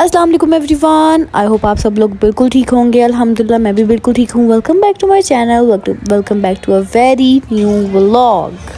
अस्सलाम वालेकुम everyone. I hope आप सब लोग बिल्कुल ठीक होंगे। अल्हम्दुलिल्लाह मैं भी बिल्कुल ठीक हूँ। Welcome back to my channel, welcome back to a very new vlog.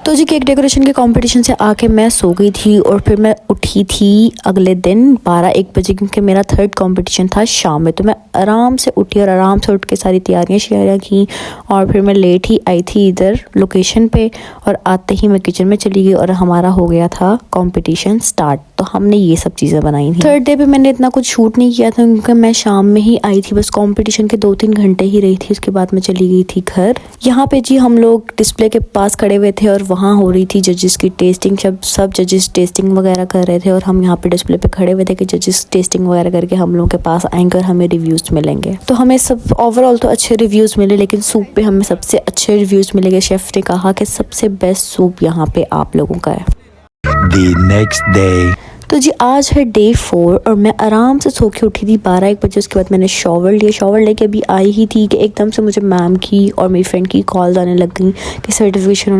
तो जी केक डेकोरेशन के कंपटीशन से आके मैं सो गई थी और फिर मैं उठी थी अगले दिन 12-1 बजे, क्योंकि मेरा थर्ड कंपटीशन था शाम में। तो मैं आराम से उठी और आराम से उठ के सारी तैयारियां शेयर की और फिर मैं लेट ही आई थी इधर लोकेशन पे, और आते ही मैं किचन में चली गई और हमारा हो गया था कंपटीशन स्टार्ट। तो हमने ये सब चीज़ें बनाई थी। थर्ड डे पे मैंने इतना कुछ शूट नहीं किया था क्योंकि मैं शाम में ही आई थी, बस कंपटीशन के 2-3 घंटे ही रही थी। उसके बाद मैं चली गई थी घर। यहाँ पे जी हम लोग डिस्प्ले के पास खड़े हुए थे और वहाँ हो रही थी जजेस की टेस्टिंग। सब जजेस टेस्टिंग वगैरह कर रहे थे और हम यहाँ पे डिस्प्ले पे खड़े हुए थे कि जजेस टेस्टिंग वगैरह करके हम लोगों के पास आएंगे और हमें रिव्यूज़ मिलेंगे। तो हमें सब ओवरऑल तो अच्छे रिव्यूज़ मिले, लेकिन सूप पे हमें सबसे अच्छे रिव्यूज़ मिलेंगे। शेफ़ ने कहा कि सबसे बेस्ट सूप यहाँ पे आप लोगों का है। The next day. तो जी आज है डे 4 और मैं आराम से सो के उठी थी 12-1 बजे। उसके बाद मैंने शॉवर लेके अभी आई ही थी कि एकदम से मुझे मैम की और मेरी फ्रेंड की कॉल्स आने लग गई कि सर्टिफिकेशन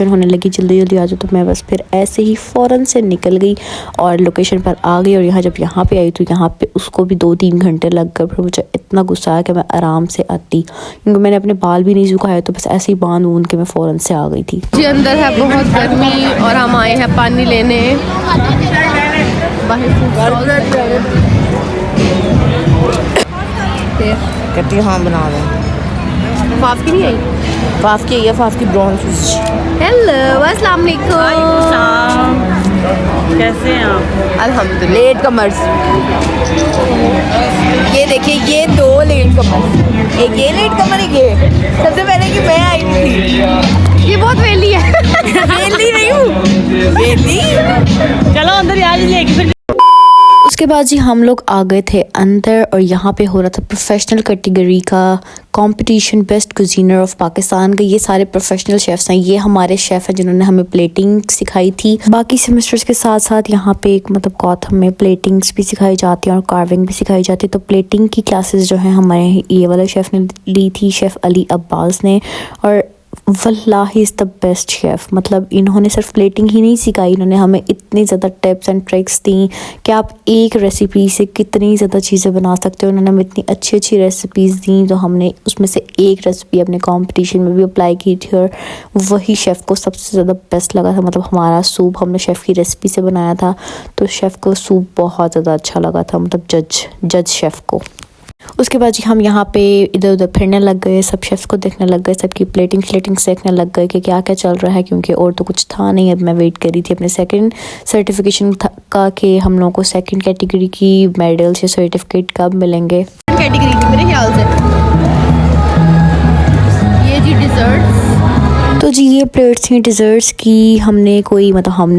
होने लगी, जल्दी जल्दी आ जाओ। तो मैं बस फिर ऐसे ही फ़ौरन से निकल गई और लोकेशन पर आ गई। और जब यहाँ पे आई तो यहाँ पे उसको भी 2-3 घंटे लग गए। फिर मुझे इतना गुस्सा आया कि मैं आराम से आती, क्योंकि मैंने अपने बाल भी नहीं सुखाए, तो बस ऐसे ही बांध के मैं फ़ौरन से आ गई थी। जी अंदर है बहुत गर्मी और हम आए हैं पानी लेने। कहती हाँ बना दें। फाफ की नहीं आई? फाफ की है, फाफ की ब्राउन फिश। हेलो अस्सलाम वालेकुम, कैसे हैं आप? अल्हम्दुलिल्लाह। लेट कमर्स, ये देखिए, ये 2 लेट कमर्स, एक ये लेट कमर, एक ये। सबसे पहले कि मैं आई थी। ये बहुत वेली है। वेली नहीं हूँ, वेली। चलो अंदर यार लेके फिर। उसके बाद जी हम लोग आ गए थे अंदर और यहाँ पे हो रहा था प्रोफेशनल कैटेगरी का कंपटीशन, बेस्ट कुजीनर ऑफ पाकिस्तान का। ये सारे प्रोफेशनल शेफ्स हैं। ये हमारे शेफ़ हैं जिन्होंने हमें प्लेटिंग सिखाई थी। बाकी सेमेस्टर्स के साथ साथ यहाँ पे एक गौथम में प्लेटिंग्स भी सिखाई जाती हैं और कार्विंग भी सिखाई जाती है। तो प्लेटिंग की क्लासेस जो हैं हमारे ये वाले शेफ़ ने ली थी, शेफ़ अली अब्बास ने। और वल्लाही इज़ द बेस्ट शेफ़। मतलब इन्होंने सिर्फ प्लेटिंग ही नहीं सिखाई, इन्होंने हमें इतनी ज़्यादा टिप्स एंड ट्रिक्स दी कि आप एक रेसिपी से कितनी ज़्यादा चीज़ें बना सकते हो। उन्होंने हमें इतनी अच्छी अच्छी रेसिपीज़ दी, तो हमने उसमें से एक रेसिपी अपने कंपटीशन में भी अप्लाई की थी और वही शेफ़ को सबसे ज़्यादा बेस्ट लगा था। मतलब हमारा सूप हमने शेफ़ की रेसिपी से बनाया था, तो शेफ़ को सूप बहुत ज़्यादा अच्छा लगा था, मतलब जज शेफ़ को। उसके बाद जी हम यहाँ पे इधर उधर फिरने लग गए, सब शेफ़्स को देखने लग गए, सबकी प्लेटिंग्स देखने लग गए कि क्या क्या चल रहा है, क्योंकि और तो कुछ था नहीं। अब मैं वेट कर रही थी अपने सेकंड सर्टिफिकेशन का कि हम लोगों को सेकंड कैटेगरी की मेडल्स या सर्टिफिकेट कब मिलेंगे। कैटेगरी की मेरे ख्याल से ये जी डिज़र्ट्स। तो जी ये प्लेट्स थी डिज़र्ट्स की। हमने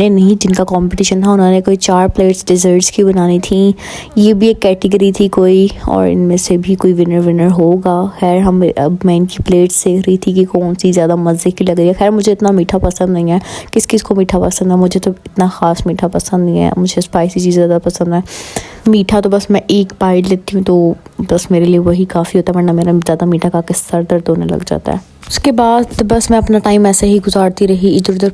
नहीं, जिनका कंपटीशन था उन्होंने कोई 4 प्लेट्स डिज़र्ट्स की बनानी थी। ये भी एक कैटेगरी थी कोई, और इनमें से भी कोई विनर होगा। खैर अब मैं इनकी प्लेट्स देख रही थी कि कौन सी ज़्यादा मज़े की लग रही है। खैर मुझे इतना मीठा पसंद नहीं है, किस को मीठा पसंद है, मुझे तो इतना ख़ास मीठा पसंद नहीं है। मुझे स्पाइसी चीज़ ज़्यादा पसंद है। मीठा तो बस मैं एक बाइट लेती हूँ तो बस मेरे लिए वही काफ़ी होता है, वरना मेरा ज़्यादा मीठा खा के सर दर्द होने लग जाता है। उसके बाद बस मैं अपना टाइम ऐसे ही गुजारती रही, इधर उधर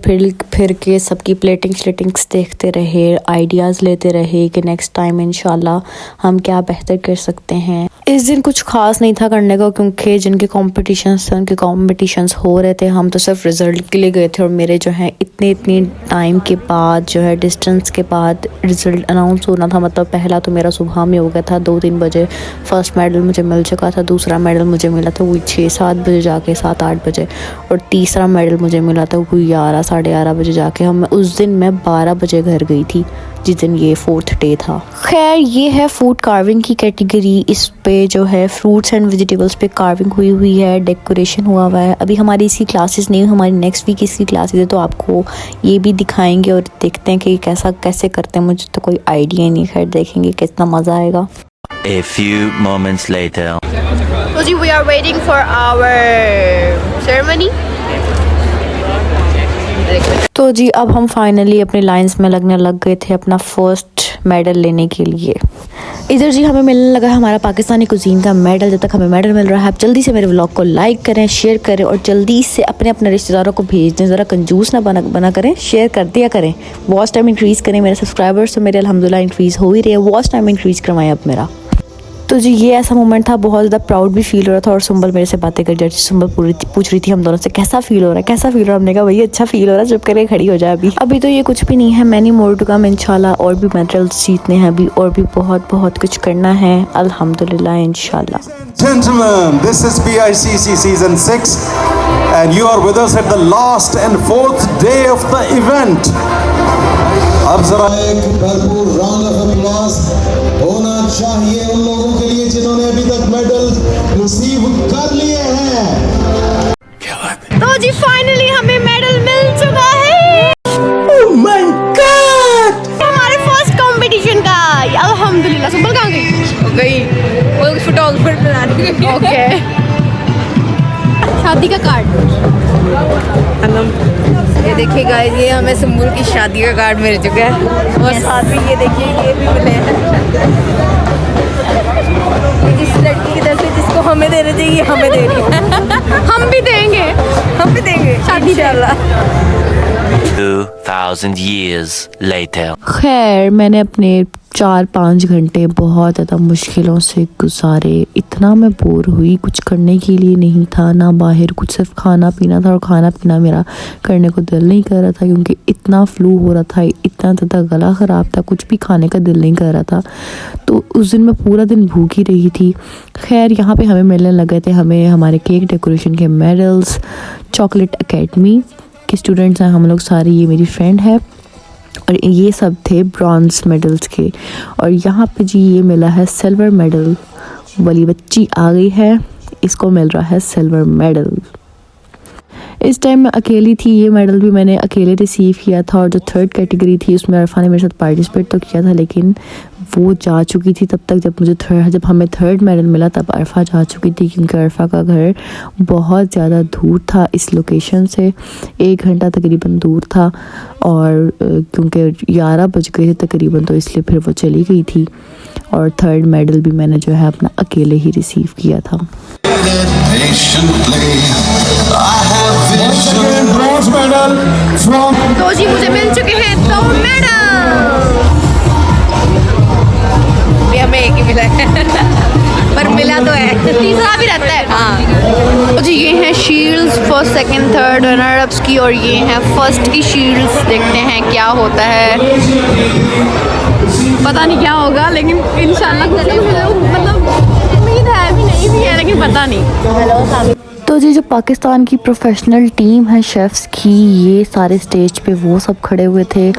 फिर के सबकी प्लेटिंग्स देखते रहे, आइडियाज़ लेते रहे कि नेक्स्ट टाइम इंशाल्लाह हम क्या बेहतर कर सकते हैं। इस दिन कुछ ख़ास नहीं था करने का, क्योंकि जिनके कॉम्पिटिशन्स हो रहे थे, हम तो सिर्फ रिज़ल्ट के लिए गए थे। और मेरे जो है इतने टाइम के बाद जो है डिस्टेंस के बाद रिज़ल्ट अनाउंस होना था। मतलब पहला तो मेरा सुबह में हो गया था 2-3 बजे, फर्स्ट मेडल मुझे मिल चुका था। दूसरा मेडल मुझे मिला था वही 6-7 बजे जाके, 7-8 बजे। और तीसरा मेडल मुझे मिला था कोई 11-11:30 बजे जाके। उस दिन मैं 12 बजे घर गई थी, जिस दिन ये 4th डे था। खैर ये है फूड कार्विंग की कैटेगरी। इस पे जो है फ्रूट्स एंड वेजिटेबल्स पे कार्विंग हुई है, डेकोरेशन हुआ है। अभी हमारी इसकी क्लासेस नहीं हुई, हमारी नेक्स्ट वीक इसकी क्लासेस है, तो आपको ये भी दिखाएंगे और देखते हैं कि कैसे करते हैं। मुझे तो कोई आइडिया नहीं, खैर देखेंगे कितना मज़ा आएगा। A few moments later. तो जी we are waiting for our ceremony. तो जी अब हम फाइनली अपने लाइंस में लगने लग गए थे अपना फर्स्ट मेडल लेने के लिए। इधर जी हमें मिलने लगा है हमारा पाकिस्तानी कुजीन का मेडल। जब तक हमें मेडल मिल रहा है आप जल्दी से मेरे व्लॉग को लाइक करें, शेयर करें और जल्दी से अपने अपने रिश्तेदारों को भेज दें। ज़रा कंजूस ना बना करें, शेयर कर दिया करें। वॉच टाइम इंक्रीज़ करें। मेरे सब्सक्राइबर्स तो मेरे अल्हम्दुलिल्लाह इंक्रीज़ हो ही रहे हैं। वॉच टाइम इंक्रीज़ करवाएं अब मेरा। तो जी ये ऐसा मोमेंट था, बहुत ज़्यादा प्राउड भी फील हो रहा था। और सुंबल मेरे से बातें कर रही थी। सुंबल पूछ रही थी हम दोनों से कैसा फील हो रहा है, कैसा फील हो रहा है। हमने कहा भैया अच्छा फील हो रहा है, चुप करके खड़ी हो जाए। अभी तो ये कुछ भी नहीं है, मैनी मोर टू कम इंशाल्लाह। और भी मेडल्स जीतने हैं अभी, और भी बहुत बहुत कुछ करना है अल्हम्दुलिल्लाह इंशाल्लाह। Gentlemen, this is BICC Season 6 and you are with us at the last and 4th day of the event. अब जरा एक भरपूर राउंड ऑफ अप्लॉज होना चाहिए उन लोगों के लिए जिन्होंने अभी तक मेडल रिसीव कर लिए हैं। तो जी फाइनली हमें मेडल मिल चुका है। Oh my God! हमारे फर्स्ट कंपटीशन का अल्हम्दुलिल्लाह। सुंबल कहाँ गई? वो फोटोग्राफर बना रही है। ओके। शादी का कार्ड। ये देखिए गाइस, ये हमें सुंबुल की शादी का कार्ड मिल चुका है। और साथ में ये देखिए ये भी मिले हैं। ये जिस लड़की की तरफ से जिसको हमें देना चाहिए हमें दे रही है। हम भी देंगे शादी इंशाल्लाह। 2000 years later. खैर मैंने अपने 4-5 घंटे बहुत ज़्यादा मुश्किलों से गुजारे। इतना मैं बोर हुई, कुछ करने के लिए नहीं था ना बाहर, कुछ सिर्फ खाना पीना था। और खाना पीना मेरा करने को दिल नहीं कर रहा था क्योंकि इतना फ्लू हो रहा था, इतना ज़्यादा गला ख़राब था, कुछ भी खाने का दिल नहीं कर रहा था। तो उस दिन मैं पूरा दिन भूखी रही थी। खैर यहाँ पे हमें मिलने लगे थे हमें हमारे केक डेकोरेशन के मेडल्स। चॉकलेट एकेडमी के स्टूडेंट्स हैं हम लोग सारे, ये मेरी फ्रेंड है। और ये सब थे ब्रॉन्ज मेडल्स के। और यहाँ पे जी ये मिला है सिल्वर मेडल वाली बच्ची आ गई है, इसको मिल रहा है सिल्वर मेडल। इस टाइम मैं अकेली थी, ये मेडल भी मैंने अकेले रिसीव किया था। और जो थर्ड कैटेगरी थी उसमें अरफा ने मेरे साथ पार्टिसिपेट तो किया था, लेकिन वो जा चुकी थी तब तक जब हमें थर्ड मेडल मिला तब अरफा जा चुकी थी क्योंकि अरफा का घर बहुत ज़्यादा दूर था इस लोकेशन से। 1 घंटा तकरीबन दूर था और क्योंकि 11 बज गए थे तकरीबन, तो इसलिए फिर वो चली गई थी। और थर्ड मेडल भी मैंने जो है अपना अकेले ही रिसीव किया था। तो जी मुझे मिल चुके हैं 2 मेडल। हमें एक ही मिला है पर मिला तो है, तीसरा भी रहता है। हाँ। तो जी ये हैं shields first second third runner ups की, और ये हैं फर्स्ट की शील्ड्स। देखते हैं क्या होता है, पता नहीं क्या होगा लेकिन इंशाल्लाह मतलब उम्मीद है भी नहीं भी है लेकिन पता नहीं। तो जी जो पाकिस्तान की प्रोफेशनल टीम है शेफ्स की, ये सारे स्टेज पे वो सब खड़े हुए थे।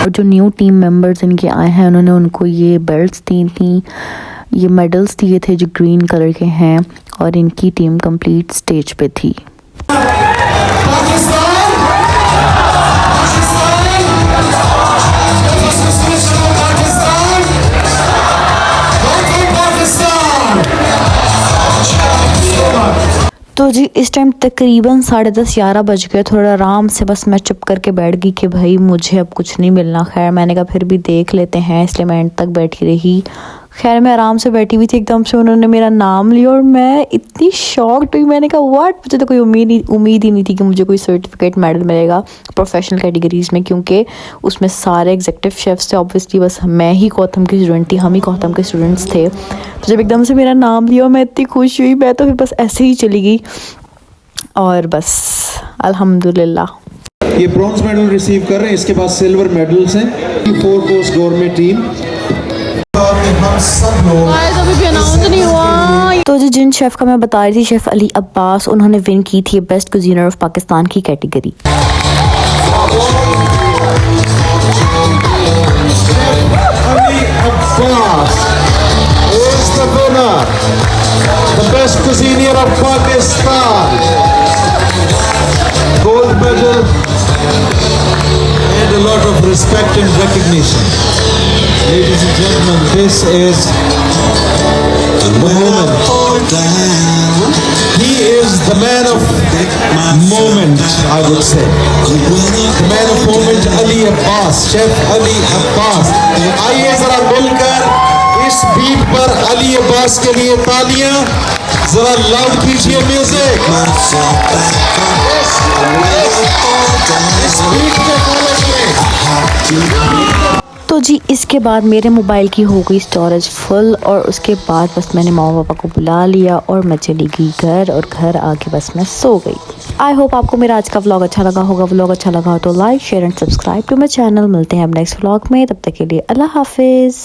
और जो न्यू टीम मेंबर्स इनके आए हैं उन्होंने उनको ये बेल्ट्स दी थी, ये मेडल्स दिए थे जो ग्रीन कलर के हैं। और इनकी टीम कंप्लीट स्टेज पे थी। तो जी इस टाइम तकरीबन 10:30-11 बज गए। थोड़ा आराम से बस मैं चुप करके बैठ गई कि भाई मुझे अब कुछ नहीं मिलना। खैर मैंने कहा फिर भी देख लेते हैं, इसलिए मैं एंड तक बैठी रही। खैर मैं आराम से बैठी हुई थी, एकदम से उन्होंने मेरा नाम लिया और मैं इतनी शॉक्ड हुई। मैंने कहा व्हाट, मुझे तो कोई उम्मीद ही नहीं थी कि मुझे कोई सर्टिफिकेट मेडल मिलेगा प्रोफेशनल कैटेगरीज़ में, क्योंकि उसमें सारे एग्जीक्यूटिव शेफ्स थे। ऑब्वियसली बस मैं ही गौतम की स्टूडेंट थी, हम ही गौतम के स्टूडेंट्स थे। तो जब एकदम से मेरा नाम लिया मैं इतनी खुश हुई, मैं तो फिर बस ऐसे ही चली गई और बस अल्हम्दुलिल्लाह। ये ब्रॉन्ज मेडल रिसीव कर रहे हैं, इसके बाद सिल्वर मेडल्स हैं। 4 कोर्स गवर्नमेंट टीम। अभी भी अनाउंस नहीं हुआ। तो जिन शेफ़ का मैं बता रही थी, शेफ़ अली अब्बास, उन्होंने विन की थी बेस्ट कुजीनर ऑफ पाकिस्तान की category. Ali Abbas is the winner, the best cuisinier of Pakistan. Gold medal and a lot of respect and recognition. Ladies and gentlemen, this is He is the man of moment, I would say. The man of moment, Ali Abbas, Chef Ali Abbas. आइए जरा मिलकर इस beat पर अली अब्बास के लिए तालियां जरा loud कीजिए म्यूजिक। इस बीट पे फॉलो करें। तो जी इसके बाद मेरे मोबाइल की हो गई स्टोरेज फुल और उसके बाद बस मैंने मामा पापा को बुला लिया और मैं चली गई घर और घर आके बस मैं सो गई। आई होप आपको मेरा आज का व्लॉग अच्छा लगा होगा। व्लॉग अच्छा लगा हो तो like share and subscribe to my channel. मिलते हैं अब नेक्स्ट व्लॉग में, तब तक के लिए अल्लाह हाफिज़।